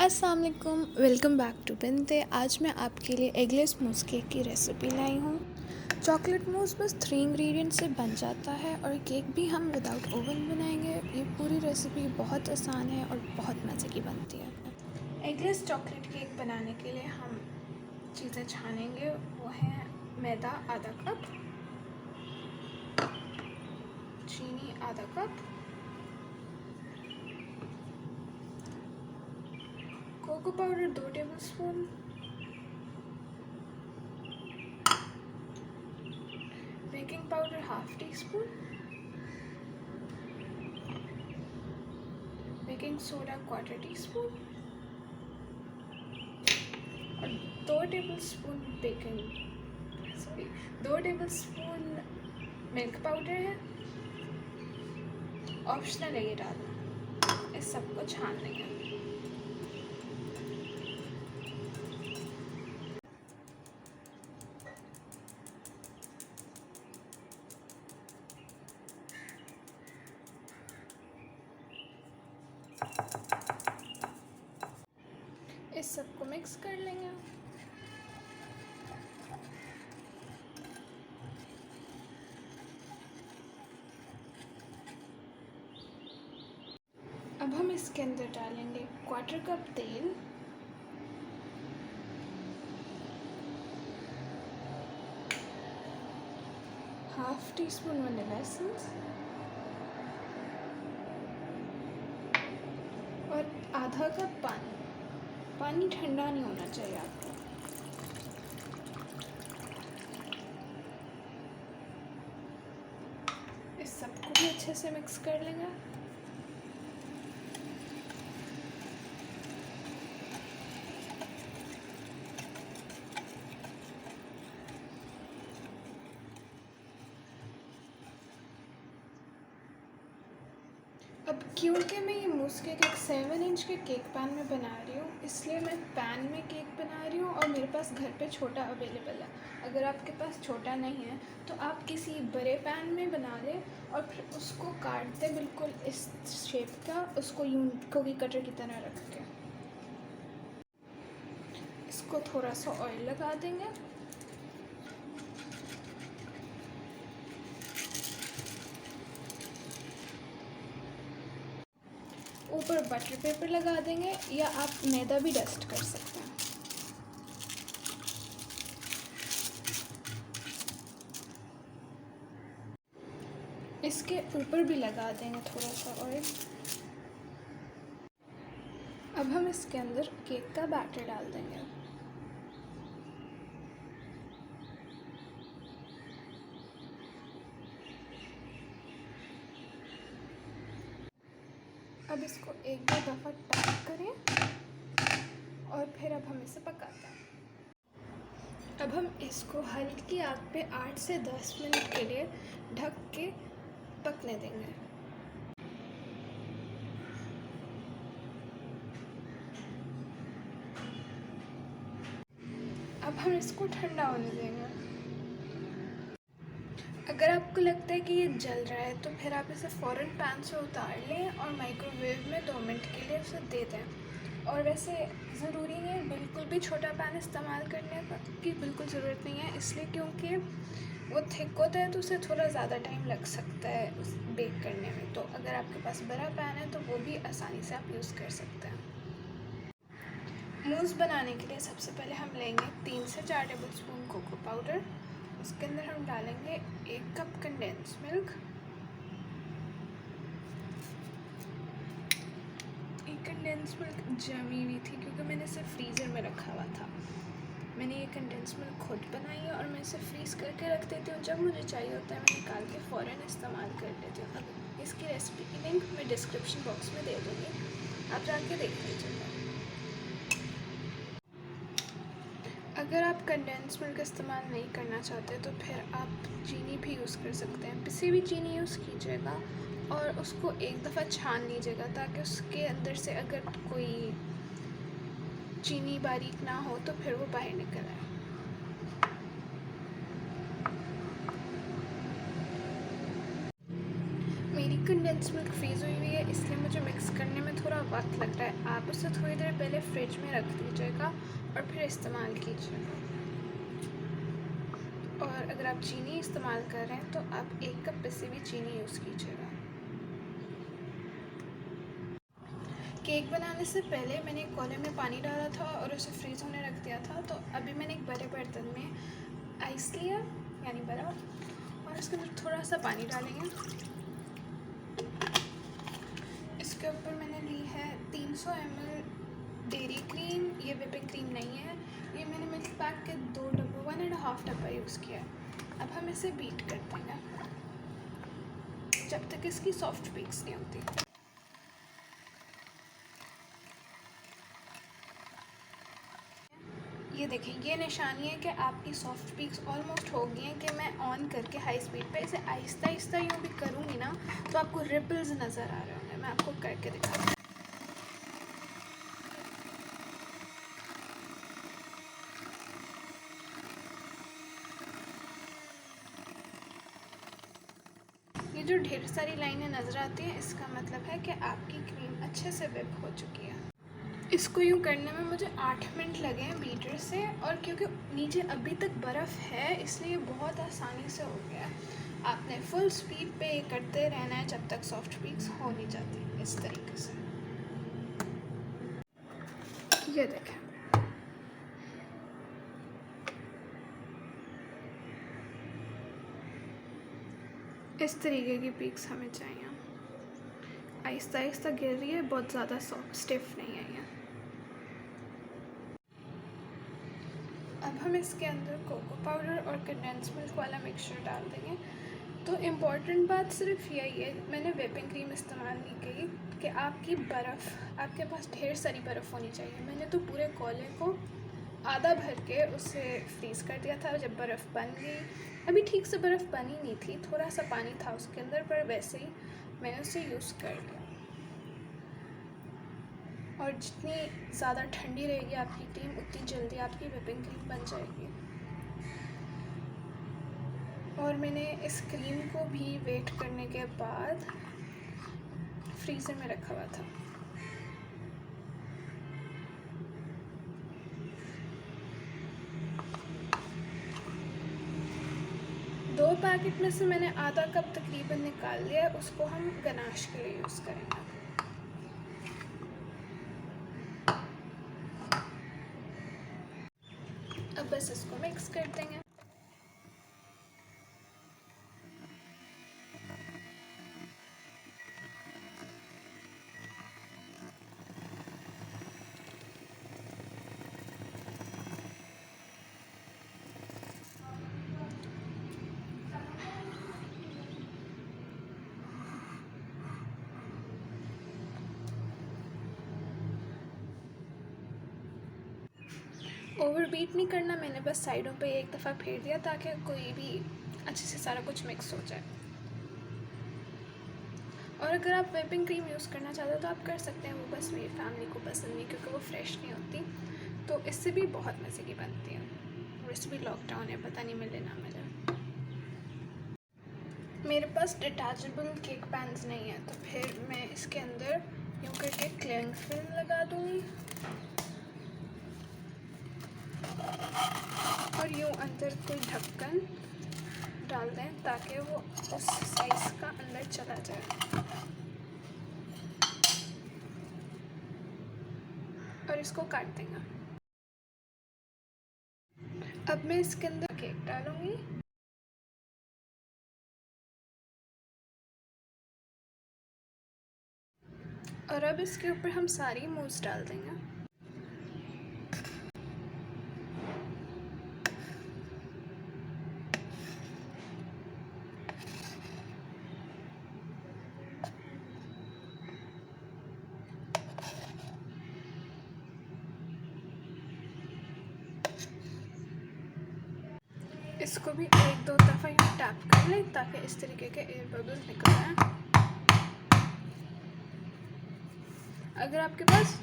अस्सलाम वालेकुम, welcome back to बिनते। आज मैं आपके लिए एगलेस मूस केक की रेसिपी लाई हूँ। चॉकलेट मूस बस 3 इंग्रेडिएंट से बन जाता है और केक भी हम विदाउट ओवन बनाएंगे। ये पूरी रेसिपी बहुत आसान है और बहुत मज़े की बनती है। एगलेस चॉकलेट केक बनाने के लिए हम चीज़ें छानेंगे। वो है मैदा आधा कप, चीनी आधा cup, cocoa powder 2 tablespoon, baking powder half teaspoon, baking soda 1/4 teaspoon और 2 टेबलस्पून मिल्क पाउडर है। ऑप्शनल है ये डालना। इस सबको छान लेंगे। इस सबको मिक्स कर लेंगे। अब हम इसके अंदर डालेंगे 1/4 कप तेल, half tea spoon vanilla essence और आधा कप पानी। पानी ठंडा नहीं होना चाहिए आपको। इस सबको भी अच्छे से मिक्स कर लेंगे। अब क्योंकि मैं ये मूस केक एक 7 इंच के केक पैन में बना रही हूँ, इसलिए मैं पैन में केक बना रही हूँ और मेरे पास घर पे छोटा अवेलेबल है। अगर आपके पास छोटा नहीं है तो आप किसी बड़े पैन में बना लें और फिर उसको काट दें बिल्कुल इस शेप का, उसको यूं कुकी कटर की तरह रख के। इसको थोड़ा सा ऑयल लगा देंगे। ऊपर बटर पेपर लगा देंगे या आप मैदा भी डस्ट कर सकते हैं। इसके ऊपर भी लगा देंगे थोड़ा सा ऑयल। अब हम इसके अंदर केक का बैटर डाल देंगे। अब इसको एक दो दफ़ा टैप करें और फिर अब हम इसे पकाते हैं। अब हम इसको हल्की आग पे 8 से 10 मिनट के लिए ढक के पकने देंगे। अब हम इसको ठंडा होने देंगे। अगर आपको लगता है कि ये जल रहा है तो फिर आप इसे फ़ौरन पैन से उतार लें और माइक्रोवेव में 2 मिनट के लिए उसे दे दें। और वैसे ज़रूरी नहीं है बिल्कुल भी छोटा पैन इस्तेमाल करने की बिल्कुल ज़रूरत नहीं है, इसलिए क्योंकि वो थिक होता है तो उसे थोड़ा ज़्यादा टाइम लग सकता है उस बेक करने में। तो अगर आपके पास बड़ा पैन है तो वो भी आसानी से आप यूज़ कर सकते हैं। मूस बनाने के लिए सबसे पहले हम लेंगे 3 से 4 टेबलस्पून कोको पाउडर। उसके अंदर हम डालेंगे 1 कप कंडेंस मिल्क। ये कंडेंस मिल्क जमी हुई थी क्योंकि मैंने इसे फ्रीज़र में रखा हुआ था। मैंने ये कंडेंस मिल्क खुद बनाई है और मैं इसे फ्रीज़ करके रख देती हूँ। जब मुझे चाहिए होता है मैं निकाल के फ़ौरन इस्तेमाल कर लेती हूँ। अब इसकी रेसिपी की लिंक मैं डिस्क्रिप्शन बॉक्स में दे दूँगी, आप जाके देख लीजिएगा। अगर आप कंडेंस मिल्क इस्तेमाल नहीं करना चाहते तो फिर आप चीनी भी यूज़ कर सकते हैं। पिसी हुई चीनी यूज़ कीजिएगा और उसको एक दफ़ा छान लीजिएगा ताकि उसके अंदर से अगर कोई चीनी बारीक ना हो तो फिर वो बाहर निकल आए। मेरी कंडेंस मिल्क फ्रीज़ हुई हुई है, इसलिए मुझे मिक्स करने में थोड़ा वक्त लग रहा है। आप उसे थोड़ी देर पहले फ्रिज में रख दीजिएगा और फिर इस्तेमाल कीजिएगा। और अगर आप चीनी इस्तेमाल कर रहे हैं तो आप 1 कप पिसी हुई चीनी यूज़ कीजिएगा। केक बनाने से पहले मैंने एक कॉलम में पानी डाला था और उसे फ्रीज़ होने रख दिया था। तो अभी मैंने एक बड़े बर्तन में आइस लिया, यानी बर्फ़, और उसके अंदर थोड़ा सा पानी डालेंगे। इसके ऊपर मैंने ली है 300 ml डेयरी क्रीम। ये व्हिपिंग क्रीम नहीं है, ये मैंने मिल्क पैक के 2 डब्बे 1.5 डब्बा यूज़ किया है। अब हम इसे बीट कर देंगे जब तक इसकी सॉफ्ट पीक्स नहीं होती। ये देखें, ये निशानी है कि आपकी सॉफ्ट पीक्स ऑलमोस्ट हो गई हैं कि मैं ऑन करके हाई स्पीड पे इसे आहिस्ता आहिस्ता यूँ भी करूँगी ना तो आपको रिपल्स नज़र आ रहे होंगे। मैं आपको करके दिखाती हूँ। ये जो ढेर सारी लाइनें नज़र आती हैं, इसका मतलब है कि आपकी क्रीम अच्छे से व्हिप हो चुकी है। इसको यूँ करने में मुझे 8 मिनट लगे हैं बीटर से, और क्योंकि नीचे अभी तक बर्फ़ है इसलिए बहुत आसानी से हो गया है। आपने फुल स्पीड पे ये करते रहना है जब तक सॉफ्ट पीक्स हो नहीं जाती। इस तरीके से ये देखें, इस तरीके की पीक्स हमें चाहिए। आहिस्ता आहिस्ता गिर रही है, बहुत ज़्यादा स्टिफ नहीं है ये। अब हम इसके अंदर कोको पाउडर और कंडेंस मिल्क वाला मिक्सचर डाल देंगे। तो इम्पॉर्टेंट बात सिर्फ यही है, मैंने व्हिपिंग क्रीम इस्तेमाल नहीं की कि आपकी बर्फ़, आपके पास ढेर सारी बर्फ़ होनी चाहिए। मैंने तो पूरे कोले को आधा भर के उसे फ्रीज़ कर दिया था। जब बर्फ़ बन गई, अभी ठीक से बर्फ़ बनी नहीं थी, थोड़ा सा पानी था उसके अंदर, पर वैसे ही मैंने उसे यूज़ कर लिया। और जितनी ज़्यादा ठंडी रहेगी आपकी क्रीम, उतनी जल्दी आपकी व्हिपिंग क्रीम बन जाएगी। और मैंने इस क्रीम को भी वेट करने के बाद फ्रीज़र में रखा हुआ था। दो पैकेट में से मैंने आधा कप तकरीबन निकाल लिया है, उसको हम गनाश के लिए यूज़ करेंगे। अब बस इसको मिक्स कर देंगे। ओवर बीट नहीं करना, मैंने बस साइडों पे एक दफ़ा फेर दिया ताकि कोई भी अच्छे से सारा कुछ मिक्स हो जाए। और अगर आप व्हिपिंग क्रीम यूज़ करना चाहते हो तो आप कर सकते हैं, वो बस मेरी फैमिली को पसंद नहीं क्योंकि वो फ्रेश नहीं होती। तो इससे भी बहुत मज़े की बनती है। और इससे भी लॉकडाउन है, पता नहीं मिले ना मिले। मेरे पास डिटैचेबल केक पैन्स नहीं है, तो फिर मैं इसके अंदर यूँ करके क्लिंग फिल्म लगा दूँगी और यूँ अंदर कोई ढक्कन डाल दें ताकि वो उस साइज़ का अंदर चला जाए। और इसको काट देंगे। अब मैं इसके अंदर केक डालूँगी। और अब इसके ऊपर हम सारी मूस डाल देंगे। इसको भी 1-2 दफ़ा यूँ टैप कर लें ताकि इस तरीके के एयर बबल्स निकल आएँ। अगर आपके पास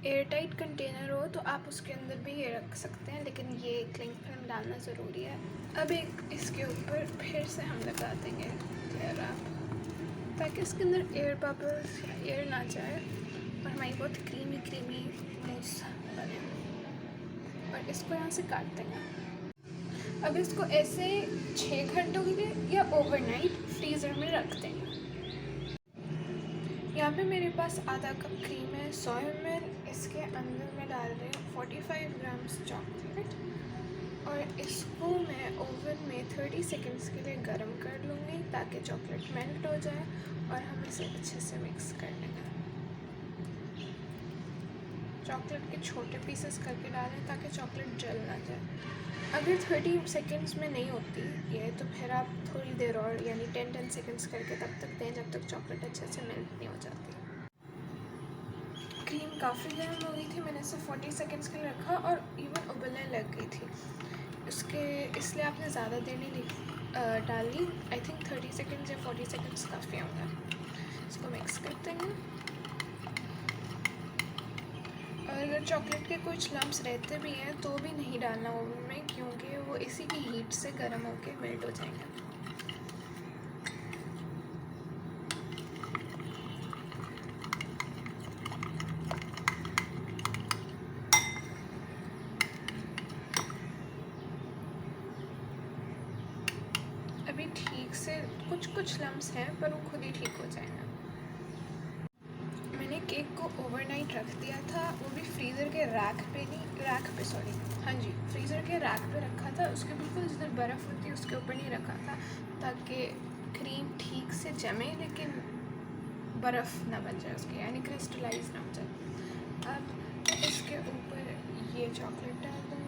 एयर टाइट कंटेनर हो तो आप उसके अंदर भी ये रख सकते हैं, लेकिन ये क्लिंग फिल्म डालना ज़रूरी है। अब एक इसके ऊपर फिर से हम लगा देंगे क्लियर रैप। ताकि इसके अंदर एयर बबल्स या एयर ना जाए और हमारी बहुत क्रीमी मूस बने। और इसको यहाँ से काट देंगे। अब इसको ऐसे 6 घंटों के लिए या ओवरनाइट फ्रीज़र में रख देंगे। यहाँ पे मेरे पास आधा कप क्रीम है, 100 ml। इसके अंदर मैं डाल रही हूँ 45 ग्राम्स चॉकलेट और इसको मैं ओवन में 30 सेकंड्स के लिए गर्म कर लूँगी ताकि चॉकलेट मेल्ट हो जाए और हम इसे अच्छे से मिक्स कर लेंगे। चॉकलेट के छोटे पीसेस करके डालें ताकि चॉकलेट जल ना जाए। अगर 30 सेकंड्स में नहीं होती ये तो फिर आप थोड़ी देर और यानी 10 सेकंड्स करके तब तक दें जब तक चॉकलेट अच्छे से मेल्ट नहीं हो जाती। क्रीम काफ़ी गर्म हो गई थी, मैंने इसे 40 सेकंड्स के लिए रखा और इवन उबलने लग गई थी। इसलिए आपने ज़्यादा देर नहीं डाली। आई थिंक 30 सेकंड्स या 40 सेकंड्स काफ़ी होगा। इसको मिक्स करते हैं। और अगर चॉकलेट के कुछ लम्प्स रहते भी हैं तो भी नहीं डालना ओवन में, क्योंकि वो इसी की हीट से गर्म होकर मेल्ट हो जाएंगे। अभी ठीक से कुछ लम्प्स हैं पर वो खुद ही ठीक हो जाएंगे। मैंने केक को ओवरनाइट रख दिया था, वो भी फ्रीज़र के रैक पे रखा था। उसके बिल्कुल जिधर बर्फ़ होती है उसके ऊपर नहीं रखा था ताकि क्रीम ठीक से जमे लेकिन बर्फ़ ना बन जाए उसकी, यानी क्रिस्टलाइज ना हो जाए। अब इसके ऊपर ये चॉकलेट डाल दूँगी।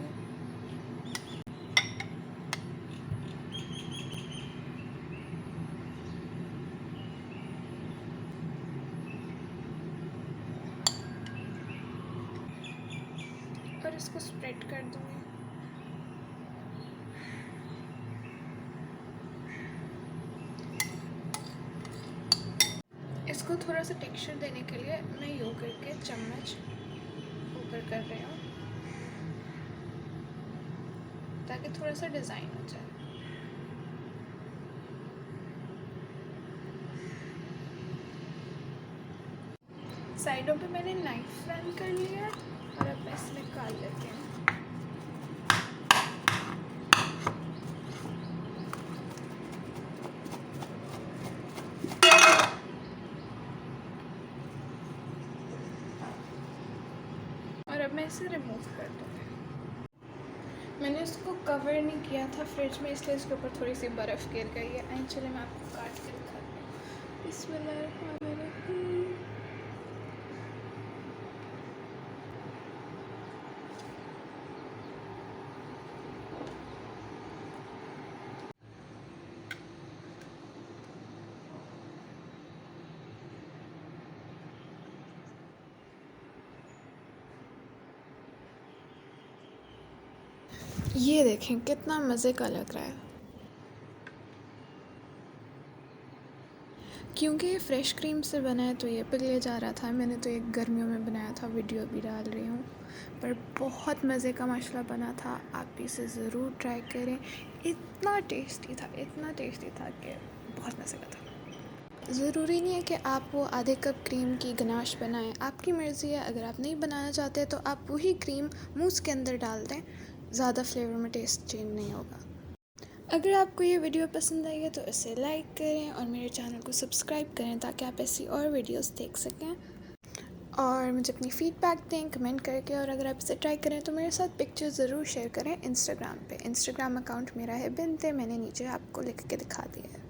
और इसको स्प्रेड कर दूँगी। इसको थोड़ा सा टेक्सचर देने के लिए मैं यूँ करके चम्मच ऊपर कर रही हूँ ताकि थोड़ा सा डिज़ाइन हो जाए। साइडों पे मैंने नाइफ रन कर लिया है और अब मैं इसमें निकाल लेती हूँ। और अब मैं इसे रिमूव कर दूँगी। मैंने इसको कवर नहीं किया था फ्रिज में, इसलिए इसके ऊपर थोड़ी सी बर्फ़ गिर गई है। चलिए मैं आपको काट के दिखाती हूँ। बिस्मिल्लाहिर्रहमानिर्रहीम। ये देखें कितना मज़े का लग रहा है। क्योंकि ये फ्रेश क्रीम से बना है तो ये पिघले जा रहा था। मैंने तो एक गर्मियों में बनाया था, वीडियो भी डाल रही हूँ, पर बहुत मज़े का माशाल्लाह बना था। आप भी इसे ज़रूर ट्राई करें। इतना टेस्टी था कि बहुत मज़े का था। ज़रूरी नहीं है कि आप वो आधे कप क्रीम की गनाश बनाएं, आपकी मर्ज़ी है। अगर आप नहीं बनाना चाहते तो आप वही क्रीम मूस के अंदर डाल दें, ज़्यादा फ्लेवर में टेस्ट चेंज नहीं होगा। अगर आपको ये वीडियो पसंद आई है तो इसे लाइक करें और मेरे चैनल को सब्सक्राइब करें ताकि आप ऐसी और वीडियोस देख सकें। और मुझे अपनी फ़ीडबैक दें कमेंट करके। और अगर आप इसे ट्राई करें तो मेरे साथ पिक्चर ज़रूर शेयर करें इंस्टाग्राम पे। इंस्टाग्राम अकाउंट मेरा है बिनते, मैंने नीचे आपको लिख के दिखा दिया है।